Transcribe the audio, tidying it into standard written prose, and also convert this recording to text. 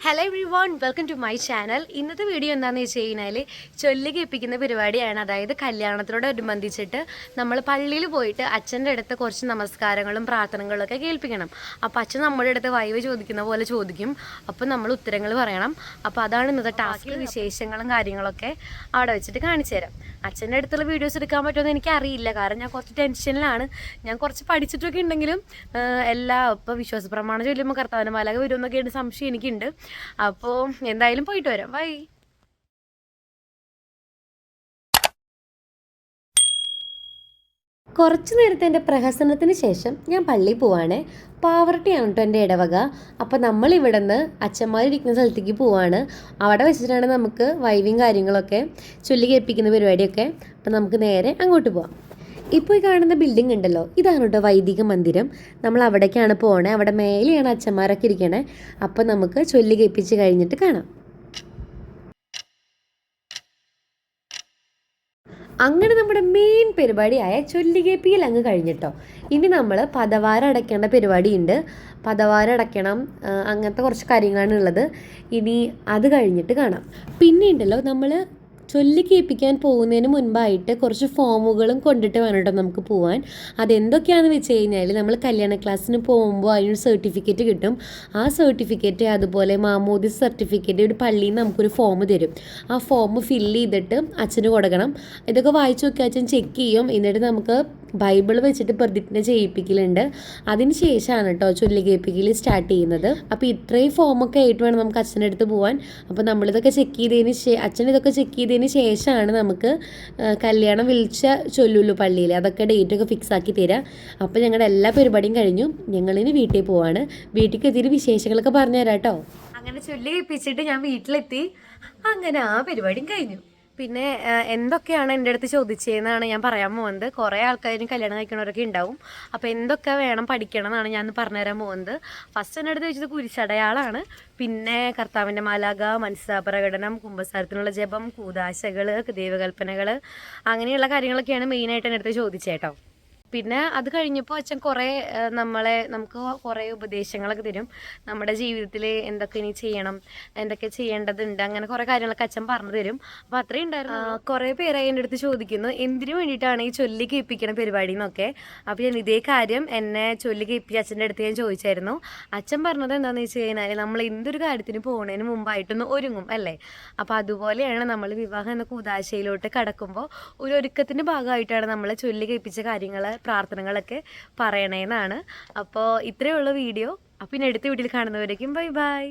Hello everyone, welcome to my channel. ഇന്നത്തെ video എന്താണെന്ന് വെച്ച് കഴിഞ്ഞാൽ ചൊല്ലി കേൾപ്പിക്കുന്ന പരിപാടിയാണ്. അതായത് കല്യാണത്തോടനുബന്ധിച്ചിട്ട് നമ്മൾ പള്ളിയിൽ പോയിട്ട് അച്ഛൻ്റെ അടുത്ത് കുറച്ച് നമസ്കാരങ്ങളും പ്രാർത്ഥനകളൊക്കെ കേൾപ്പിക്കണം. അപ്പോൾ അച്ഛൻ നമ്മുടെ അടുത്ത് വൈവ് ചോദിക്കുന്ന പോലെ ചോദിക്കും. അപ്പോൾ നമ്മൾ ഉത്തരങ്ങൾ പറയണം. അപ്പോൾ അതാണ് ഇന്നത്തെ ടാസ്ക്. വിശേഷങ്ങളും കാര്യങ്ങളൊക്കെ അവിടെ വെച്ചിട്ട് കാണിച്ചു തരാം. അച്ഛൻ്റെ അടുത്തുള്ള വീഡിയോസ് എടുക്കാൻ പറ്റുമെന്ന് എനിക്കറിയില്ല, കാരണം ഞാൻ കുറച്ച് ടെൻഷനിലാണ്. ഞാൻ കുറച്ച് പഠിച്ചിട്ടൊക്കെ ഉണ്ടെങ്കിലും ഇപ്പോൾ വിശ്വാസ പ്രമാണം ചൊല്ലുമ്പോൾ കർത്താവിൻ്റെ മാലാഖ വരുമെന്നൊക്കെയാണ് സംശയം എനിക്കുണ്ട്. അപ്പോൾ എന്തായാലും പോയിട്ട് വരാം. ബൈ. കുറച്ച് നേരത്തെ എൻ്റെ പ്രഹസനത്തിന് ശേഷം ഞാൻ പള്ളിയിൽ പോവാണ്. പാവർട്ടിയാണ് കേട്ടോ എൻ്റെ ഇടവക. അപ്പോൾ നമ്മൾ ഇവിടെ നിന്ന് അച്ഛന്മാരിരിക്കുന്ന സ്ഥലത്തേക്ക് പോവാണ്. അവിടെ വെച്ചിട്ടാണ് നമുക്ക് വൈവിയും കാര്യങ്ങളൊക്കെ ചൊല്ലി കേൾപ്പിക്കുന്ന പരിപാടിയൊക്കെ. അപ്പോൾ നമുക്ക് നേരെ അങ്ങോട്ട് പോവാം. ഇപ്പോൾ ഈ കാണുന്ന ബിൽഡിംഗ് ഉണ്ടല്ലോ, ഇതാണ് കേട്ടോ വൈദിക മന്ദിരം. നമ്മൾ അവിടേക്കാണ് പോകണേ. അവിടെ മേലെയാണ് അച്ഛന്മാരൊക്കെ ഇരിക്കണേ. അപ്പോൾ നമുക്ക് ചൊല്ലി കേൾപ്പിച്ച് കഴിഞ്ഞിട്ട് കാണാം. അങ്ങനെ നമ്മുടെ മെയിൻ പരിപാടിയായ ചൊല്ലികേപ്പിയിൽ അങ്ങ് കഴിഞ്ഞിട്ടോ. ഇനി നമ്മൾ പദവാരം അടയ്ക്കേണ്ട പരിപാടിയുണ്ട്. പദവാരം അടയ്ക്കണം, അങ്ങനത്തെ കുറച്ച് കാര്യങ്ങളാണ് ഉള്ളത്. ഇനി അത് കഴിഞ്ഞിട്ട് കാണാം. പിന്നെ ഉണ്ടല്ലോ, നമ്മൾ ചൊല്ലി കേൾപ്പിക്കാൻ പോകുന്നതിന് മുൻപായിട്ട് കുറച്ച് ഫോമുകളും കൊണ്ടിട്ട് വേണം കേട്ടോ നമുക്ക് പോകാൻ. അതെന്തൊക്കെയാണെന്ന് വെച്ച് കഴിഞ്ഞാൽ, നമ്മൾ കല്യാണ ക്ലാസ്സിന് പോകുമ്പോൾ അതിനൊരു സർട്ടിഫിക്കറ്റ് കിട്ടും. ആ സർട്ടിഫിക്കറ്റ്, അതുപോലെ മാമോദിസ സർട്ടിഫിക്കറ്റ്, ഒരു പള്ളിയിൽ നിന്ന് നമുക്കൊരു ഫോം തരും. ആ ഫോം ഫില്ല് ചെയ്തിട്ട് അച്ഛന് കൊടുക്കണം. ഇതൊക്കെ വായിച്ചു നോക്കി അച്ഛൻ ചെക്ക് ചെയ്യും. എന്നിട്ട് നമുക്ക് ബൈബിൾ വെച്ചിട്ട് പ്രതിജ്ഞ ചെയ്യിപ്പിക്കലുണ്ട്. അതിന് ശേഷമാണ് കേട്ടോ ചൊല്ലി കേൾപ്പിക്കൽ സ്റ്റാർട്ട് ചെയ്യുന്നത്. അപ്പോൾ ഇത്രയും ഫോമൊക്കെ ആയിട്ട് വേണം നമുക്ക് അച്ഛൻ്റെ അടുത്ത് പോകാൻ. അപ്പോൾ നമ്മളിതൊക്കെ ചെക്ക് ചെയ്തതിന് അച്ഛൻ ഇതൊക്കെ ചെക്ക് ചെയ്തതിന് ശേഷമാണ് നമുക്ക് കല്യാണം വിളിച്ച ചൊല്ലുള്ളൂ പള്ളിയിൽ. അതൊക്കെ ഡേറ്റൊക്കെ ഫിക്സ് ആക്കി തരാം. അപ്പോൾ ഞങ്ങളുടെ എല്ലാ പരിപാടിയും കഴിഞ്ഞു. ഞങ്ങളിനി വീട്ടിൽ പോവാണ്. വീട്ടിലേക്ക് എത്തിയിട്ട് വിശേഷങ്ങളൊക്കെ പറഞ്ഞു തരാം കേട്ടോ. അങ്ങനെ ചൊല്ലി കേൾപ്പിച്ചിട്ട് ഞാൻ വീട്ടിലെത്തി. അങ്ങനെ ആ പരിപാടിയും കഴിഞ്ഞു. പിന്നെ എന്തൊക്കെയാണ് എൻ്റെ അടുത്ത് ചോദിച്ചതെന്നാണ് ഞാൻ പറയാൻ പോകുന്നത്. കുറേ ആൾക്കാരും കല്യാണം കഴിക്കണവരൊക്കെ ഉണ്ടാവും. അപ്പോൾ എന്തൊക്കെ വേണം പഠിക്കണം എന്നാണ് ഞാൻ പറഞ്ഞുതരാൻ പോകുന്നത്. ഫസ്റ്റ് എൻ്റെ അടുത്ത് ചോദിച്ചത് കുരിശടയാളാണ്. പിന്നെ കർത്താവിൻ്റെ മാലാഖ, മനസ്സാപ്രകടനം, കുമ്പസാരത്തിനുള്ള ജപം, കൂദാശകൾ, ദൈവകൽപ്പനകൾ, അങ്ങനെയുള്ള കാര്യങ്ങളൊക്കെയാണ് മെയിനായിട്ട് എൻ്റെ അടുത്ത് ചോദിച്ചേട്ടോ. പിന്നെ അത് കഴിഞ്ഞപ്പോൾ അച്ഛൻ നമുക്ക് കുറേ ഉപദേശങ്ങളൊക്കെ തരും. നമ്മുടെ ജീവിതത്തിൽ എന്തൊക്കെ ഇനി ചെയ്യണം, എന്തൊക്കെ ചെയ്യേണ്ടതുണ്ട്, അങ്ങനെ കുറേ കാര്യങ്ങളൊക്കെ അച്ഛൻ പറഞ്ഞു തരും. അപ്പോൾ അത്രയും ഉണ്ടായിരുന്നു. കുറേ പേരായി എൻ്റെ അടുത്ത് ചോദിക്കുന്നു എന്തിനു വേണ്ടിയിട്ടാണ് ഈ ചൊല്ലി കേൾപ്പിക്കണ പരിപാടി എന്നൊക്കെ. അപ്പോൾ ഞാൻ ഇതേ കാര്യം എന്നെ ചൊല്ലി കേൾപ്പിച്ച് അച്ഛൻ്റെ അടുത്ത് ഞാൻ ചോദിച്ചായിരുന്നു. അച്ഛൻ പറഞ്ഞത് എന്താണെന്ന് വെച്ച് കഴിഞ്ഞാൽ, നമ്മൾ എന്തൊരു കാര്യത്തിന് പോകുന്നതിന് മുമ്പായിട്ടൊന്ന് ഒരുങ്ങും അല്ലേ. അപ്പോൾ അതുപോലെയാണ് നമ്മൾ വിവാഹം എന്ന കൂദാശയിലോട്ട് കടക്കുമ്പോൾ ഒരു ഒരുക്കത്തിൻ്റെ ഭാഗമായിട്ടാണ് നമ്മൾ ചൊല്ലി കേൾപ്പിച്ച കാര്യങ്ങൾ, പ്രാർത്ഥനകളൊക്കെ പറയണേന്നാണ്. അപ്പോൾ ഇത്രയേ ഉള്ളൂ വീഡിയോ. അപ്പോൾ ഇനി അടുത്ത വീട്ടിൽ കാണുന്നവരേക്കും ബൈ ബൈ.